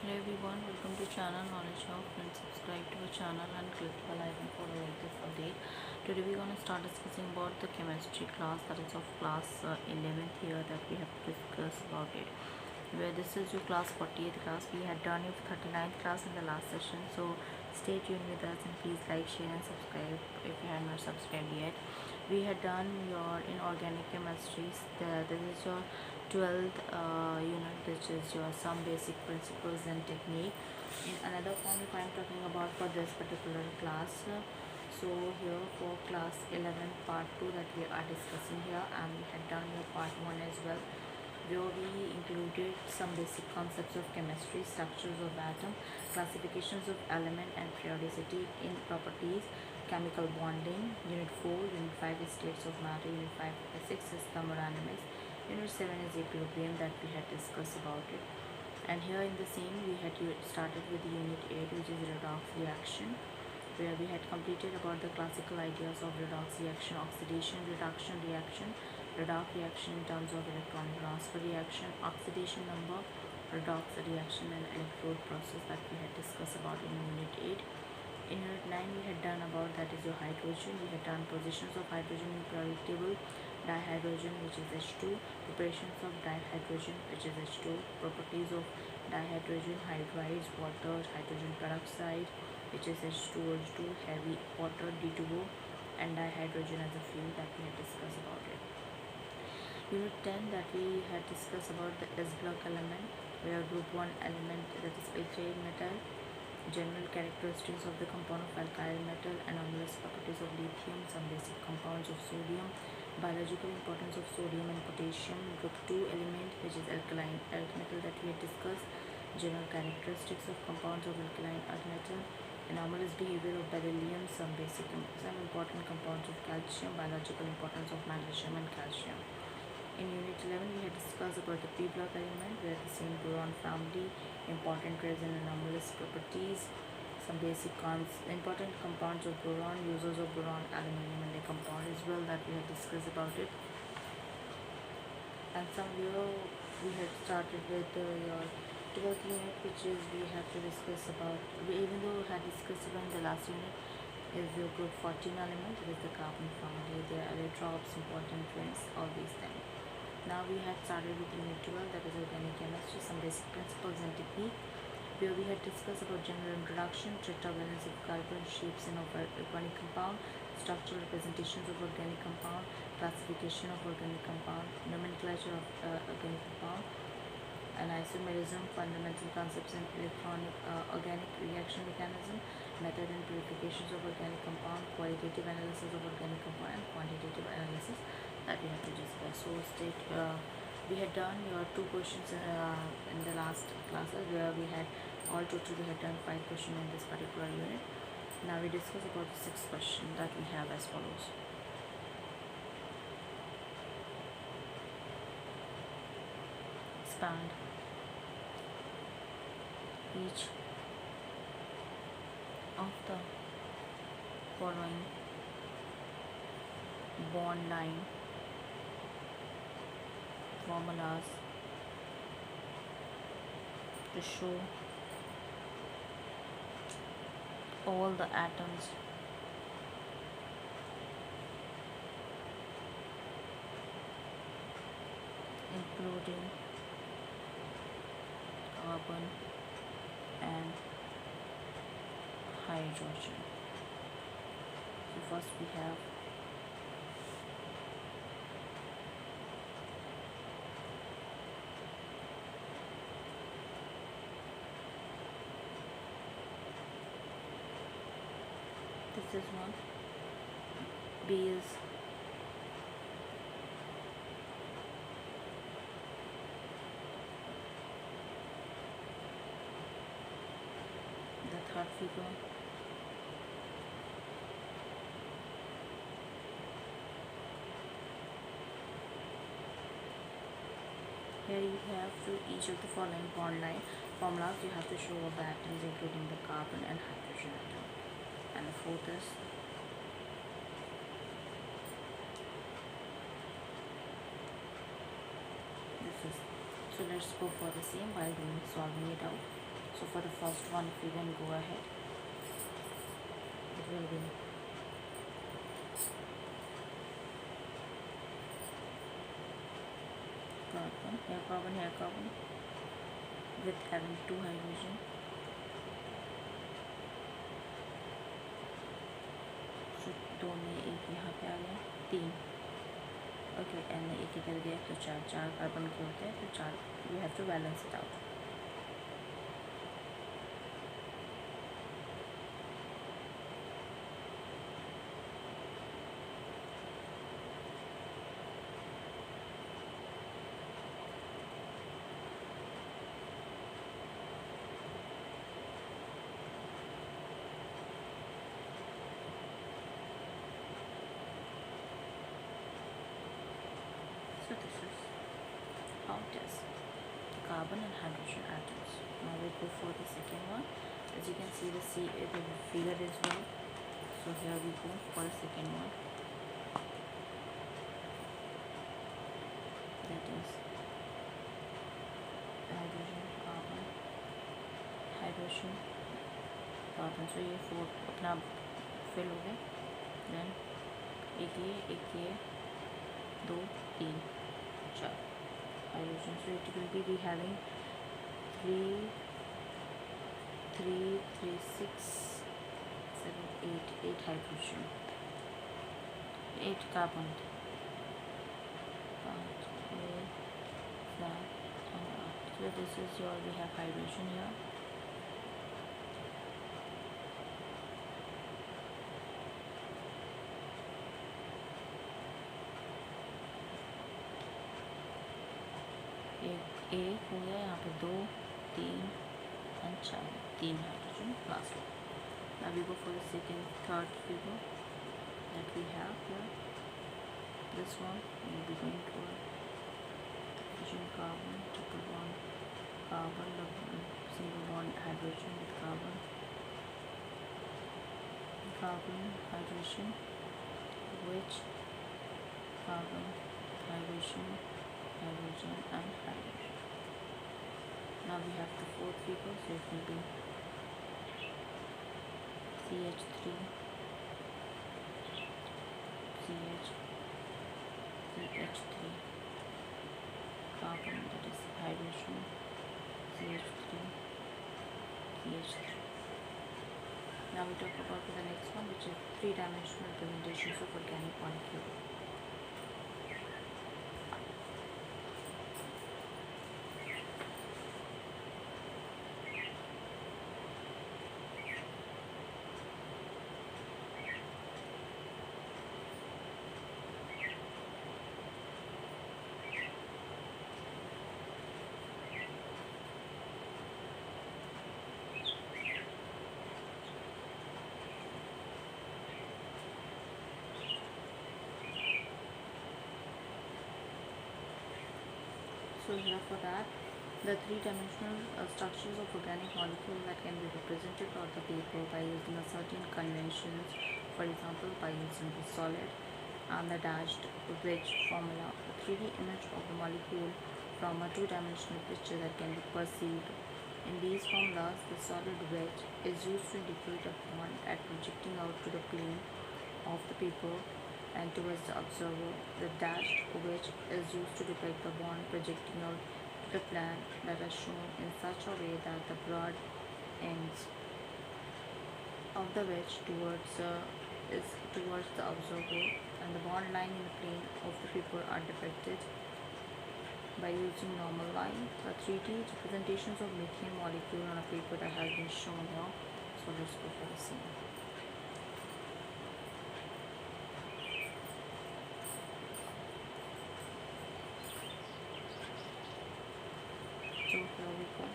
Hello everyone, welcome to channel Knowledge Hub. Please subscribe to our channel and click the bell icon for the latest update. Today we're going to start discussing about the chemistry class, that is of class 11th here, that we have to discuss about it. Where this is your class 40th class. We had done your 39th class in the last session, so stay tuned with us and please like, share and subscribe if you have not subscribed yet. We had done your inorganic chemistry. This is your 12th unit, which is your some basic principles and technique. In another form, if I am talking about for this particular class, so here for class 11 part 2 that we are discussing here, and we had done your part 1 as well, where we included some basic concepts of chemistry, structures of atom, classifications of element and periodicity in properties, chemical bonding. Unit 4, Unit 5 is states of matter, Unit 6 is thermodynamics, Unit 7 is equilibrium that we had discussed about it. And here in the same we had started with Unit 8, which is redox reaction, where we had completed about the classical ideas of redox reaction, oxidation, reduction reaction, redox reaction in terms of electron transfer reaction, oxidation number, redox reaction and electrode process that we had discussed about in Unit 8. In Unit 9 we had done about, that is your hydrogen. We had done positions of hydrogen in periodic table, dihydrogen which is H2, preparations of dihydrogen which is H2, properties of dihydrogen, hydrides, water, hydrogen peroxide which is H2O2, heavy water D2O, and dihydrogen as a fuel that we had discussed about it. Unit 10 that we had discussed about the S block element, where group 1 element, that is alkyl metal, general characteristics of the compound of alkyl metal, anomalous properties of lithium, some basic compounds of sodium, biological importance of sodium and potassium. Group 2 element, which is alkaline earth metal that we had discussed, general characteristics of compounds of alkaline earth metal, anomalous behavior of beryllium, some important compounds of calcium, biological importance of magnesium and calcium. In Unit 11 we had discussed about the P block element, where the same boron family, important traits and anomalous properties, some basic important compounds of boron, uses of boron, aluminum and the compound as well that we had discussed about it. And somewhere we had started with your 12th unit, which is we have to discuss about, even though we had discussed about in the last unit, is your group 14 element, it is the carbon family, the allotropes, important traits, all these things. Now we had started with Unit 12, that is organic chemistry, some basic principles and technique, where we had discussed about general introduction, tetravalence of carbon, shapes in organic compound, structural representations of organic compound, classification of organic compound, nomenclature of organic compound, and isomerism, fundamental concepts in electronic organic reaction mechanism, method and purifications of organic compound, qualitative analysis of organic compound, and quantitative analysis that we have to discuss. So we had done your 2 questions in the last classes, where we had all total we had done 5 questions in this particular unit. Now we discuss about the 6th question that we have as follows. Expand each of the following bond line formulas to show all the atoms including carbon and hydrogen. So first we have this is one. B is the third figure. Here you have to each of the following bond line formulas, you have to show all the atoms including the carbon and hydrogen atom. And the fourth is this is, so let's go for the same while doing solving it out. So for the first one, if you can go ahead, it will be carbon, here carbon, with having 2 hydrogen. So 2 में एक यहाँ पे आ गया, 3, okay, N में एक इधर गया तो 4 कार्बन के होते हैं, तो 4, you have to balance it out. So this is how it is, the carbon and hydrogen atoms. Now we go for the second one. As you can see the figure as well. So here we go for the second one. That is hydrogen, carbon, hydrogen, carbon. So ये 4 अपना fill हो गए. Then एक ये 2, 3, 4 hydrogen. So it will be having 3, 6, 7, 8 hydrogen, 8 carbon, 5, 6, 7, 8. So this is your, we have hydrogen here. एक हो गया, यहाँ पे 2, 3 and 4, 3 hydrogen last one. Now we go for the third figure that we have here. This one we will be going for hydrogen, carbon, triple bond, carbon, single bond hydrogen with carbon, hydrogen, which carbon, hydrogen, and hydrogen. Now we have the fourth figure, so it will be CH3, carbon, that is hydrogen, CH3. Now we talk about the next one, which is 3-dimensional representations of organic molecule. So here for that, the 3-dimensional structures of organic molecules that can be represented on the paper by using a certain conventions, for example by using the solid and the dashed wedge formula, a 3D image of the molecule from a 2-dimensional picture that can be perceived. In these formulas, the solid wedge is used to indicate a bond at projecting out to the plane of the paper and towards the observer. The dashed wedge is used to depict the bond projecting out to the plane that is shown in such a way that the broad ends of the wedge is towards the observer, and the bond line in the plane of the paper are depicted by using normal line. The 3D representations of lithium molecule on a paper that has been shown here. So let's go for the same. So here we go.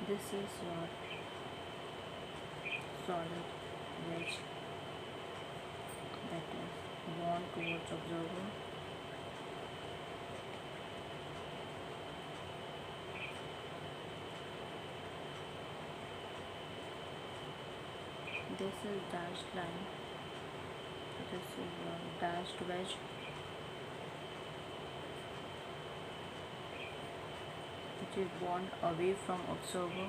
This is your solid wedge, that is bond towards observer. This is dashed line. This is a dashed wedge. Which is born away from observer.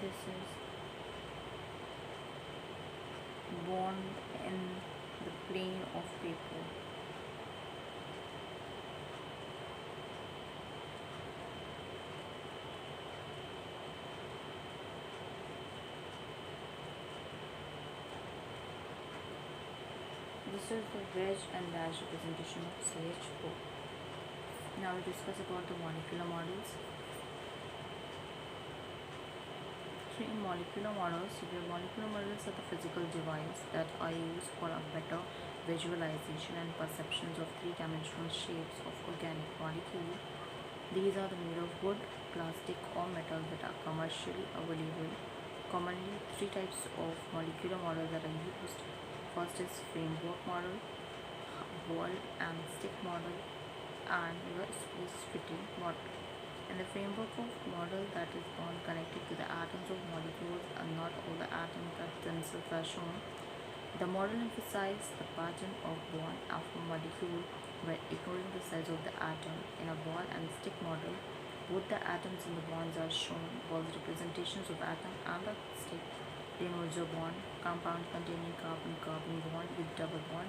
This is born in the plane of paper. This is the wedge and dash representation of CH4. Now we discuss about the molecular models. So in molecular models, the molecular models are the physical devices that are used for a better visualization and perceptions of three-dimensional shapes of organic molecules. These are made of wood, plastic or metal that are commercially available. Commonly, three types of molecular models that are used. First is framework model, ball and stick model, and the space fitting model. In the framework of model that is bond connected to the atoms of molecules and not all the atoms that themselves are shown. The model emphasizes the pattern of bond of a molecule by ignoring the size of the atom. In a ball and stick model, both the atoms and the bonds are shown. Balls representations of atom and the stick denotes a bond, compound containing carbon-carbon bond with double bond,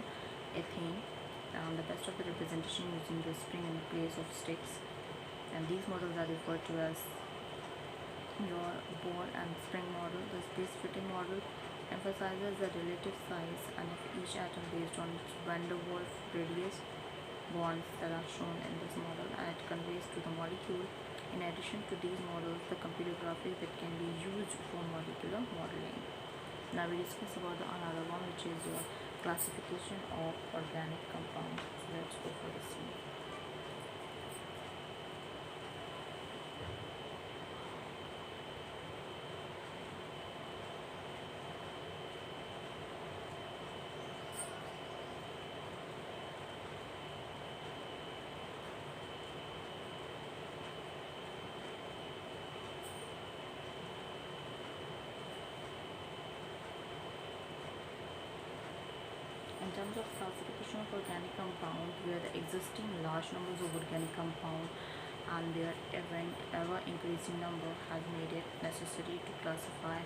ethane, and the best of the representation using the spring in place of sticks. And these models are referred to as your ball and spring model. The space fitting model emphasizes the relative size and of each atom based on its van der Waals radius bonds that are shown in this model, and it conveys to the molecule. In addition to these models, the computer graphics that can be used for molecular modeling. Now we discuss about the another one, which is your classification of organic compounds. So let's go for this one. In terms of classification of organic compound, where the existing large numbers of organic compound and their ever increasing number has made it necessary to classify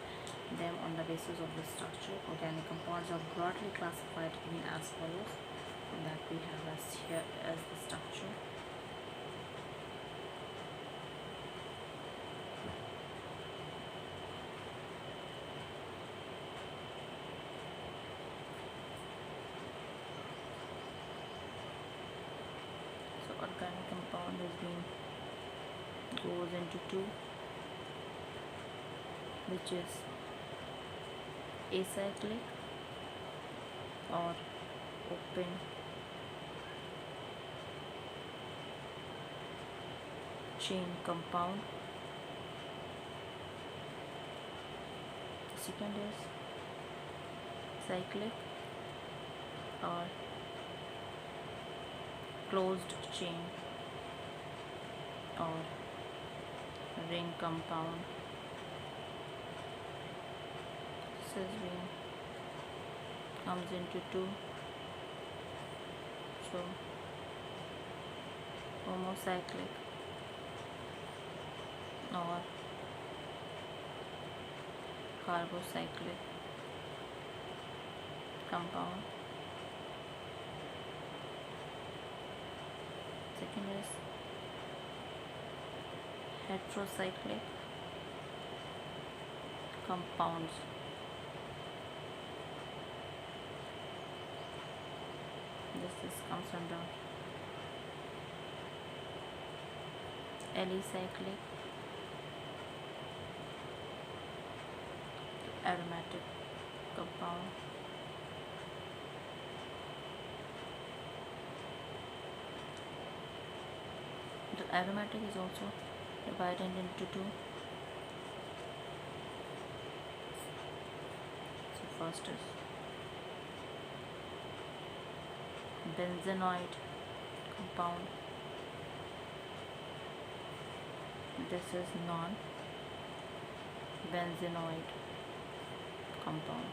them on the basis of the structure. Organic compounds are broadly classified in as follows, and that we have as here as the structure. Organic compound goes into two, which is acyclic or open chain compound. The second is cyclic or closed chain or ring compound. This is ring comes into two, so homocyclic or carbocyclic compound. Second is heterocyclic compounds. This comes under alicyclic, aromatic compound. The aromatic is also divided into two. So first is benzenoid compound. This is non-benzenoid compound.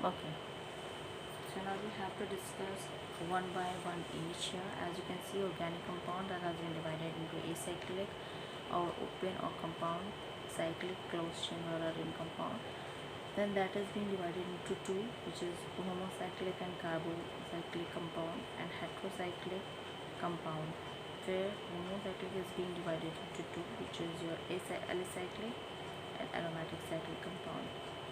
Okay. So now we have to discuss one by one each here. As you can see, organic compound that has been divided into acyclic or open or compound, cyclic, closed chain or a ring compound. Then that has been divided into two, which is homocyclic and carbocyclic compound, and heterocyclic compound, where homocyclic is being divided into two, which is your alicyclic and aromatic cyclic compound.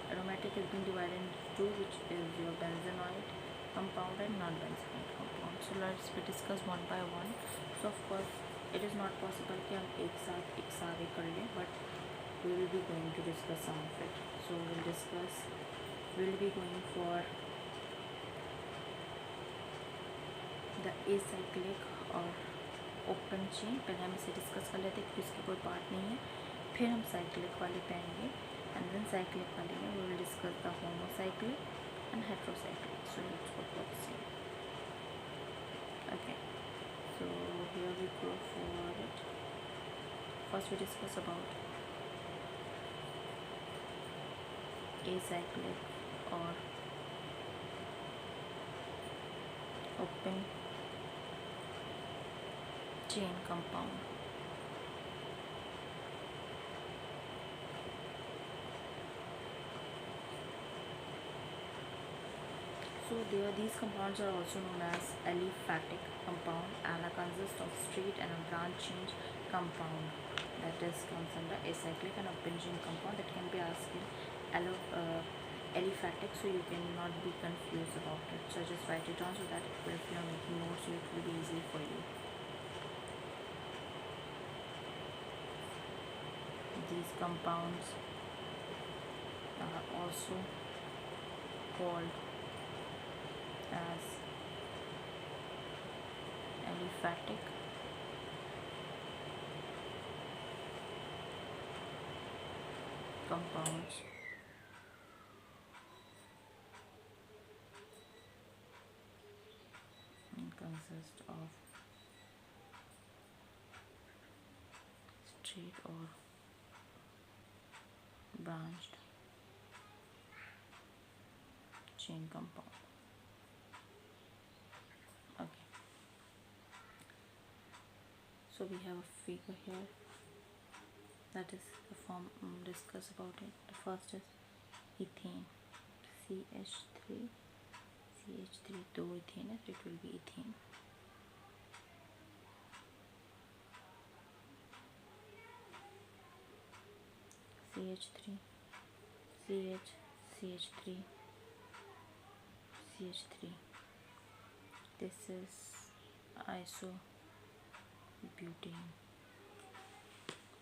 Aromatic is being divided into two, which is your benzenoid compound and non-benzenoid compound. So let's discuss one by one. So of course it is not possible कि हम एक साथ कर लें, but we will be going to discuss some of it. So we'll be going for the acyclic और open chain. पहले हम इसे डिस्कस कर लेते हैं क्योंकि इसकी कोई पार्ट नहीं है. फिर हम साइक्लिक वाले पे आएंगे, एंड देन साइक्लिक वाले में we will discuss the homocyclic and heterocyclic. So let's go for the same. Okay, so here we go for it. First we discuss about acyclic or open chain compound. So these compounds are also known as aliphatic compound and consist of straight and a branch change compound, that is comes under acyclic and open chain compound. That can be asked in aliphatic, so you cannot be confused about it. So just write it down so that if you are making notes, it will be easy for you. These compounds are also called as aliphatic compounds and consist of straight or branched chain compound. Okay, so we have a figure here, that is the form discuss about it. The first is ethane, CH3 दो ethane है, so it will be ethane. CH3 CH3 this is isobutane.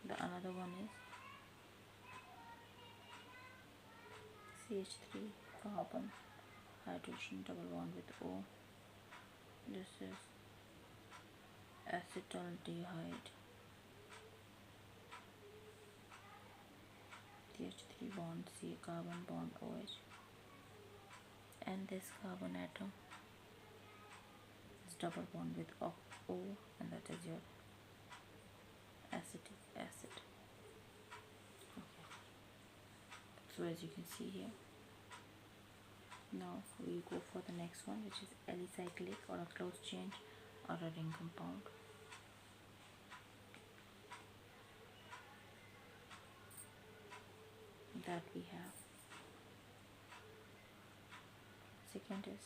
The another one is CH3 carbon hydrogen double bond with O. This is acetaldehyde. CH3 bond C, carbon bond OH, and this carbon atom is double bond with O, and that is your acetic acid. Okay. So as you can see here, now we go for the next one, which is alicyclic or a closed chain or a ring compound. That we have. Second is,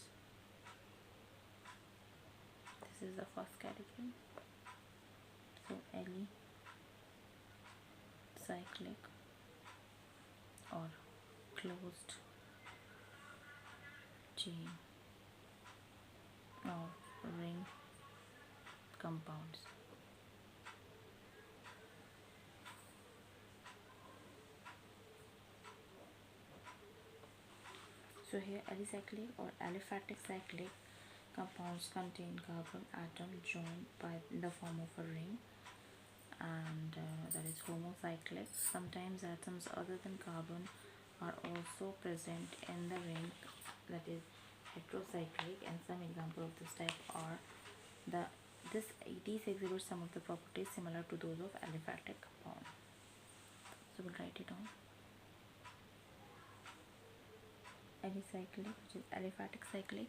this is the first category. So alicyclic or closed chain or ring compounds. So here alicyclic or aliphatic cyclic compounds contain carbon atom joined by in the form of a ring, heterocyclic. Sometimes atoms other than carbon are also present in the ring that is heterocyclic, and some examples of this type are these exhibit some of the properties similar to those of aliphatic compound. So we'll write it down. Alicyclic, which is aliphatic cyclic.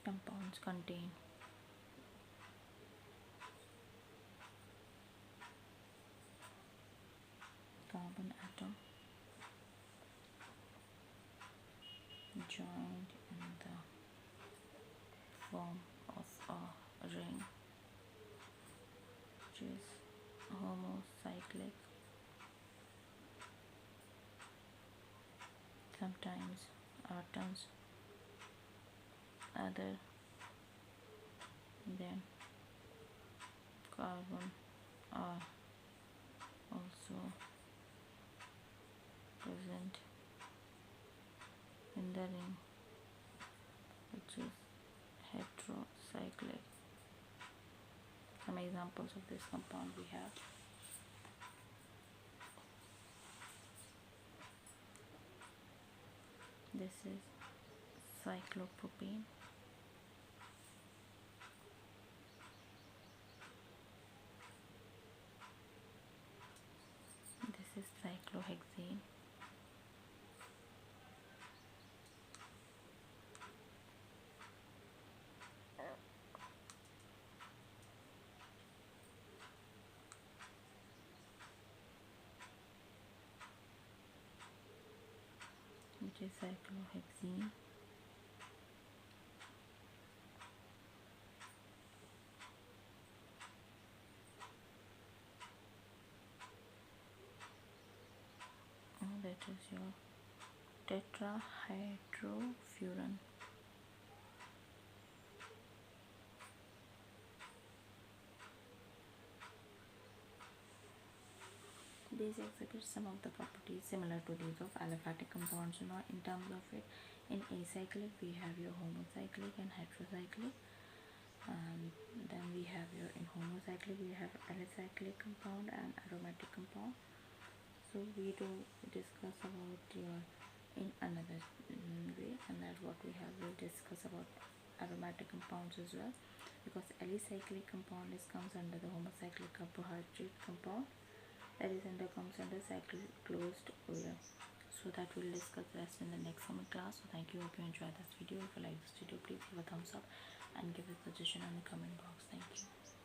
Compounds contain carbon atom joined in the form of a ring, which is homocyclic. Sometimes atoms other than carbon are also present in the ring, which is heterocyclic. Some examples of this compound we have this is cyclopropane, this is cyclohexane, which is cyclohexene, and that is your tetrahydrofuran. These exhibit some of the properties similar to these of aliphatic compounds. Now, in terms of it, in acyclic we have your homocyclic and heterocyclic, and then we have your in homocyclic we have alicyclic compound and aromatic compound. So we do discuss about your in another way, and that's what we have. We'll discuss about aromatic compounds as well, because alicyclic compound comes under the homocyclic carbohydrate compound, that is comes under cycloclosed oil. So that we'll discuss the rest in the next summer class. So thank you, hope you enjoyed this video. If you like this video, please give a thumbs up and give a suggestion in the comment box. Thank you.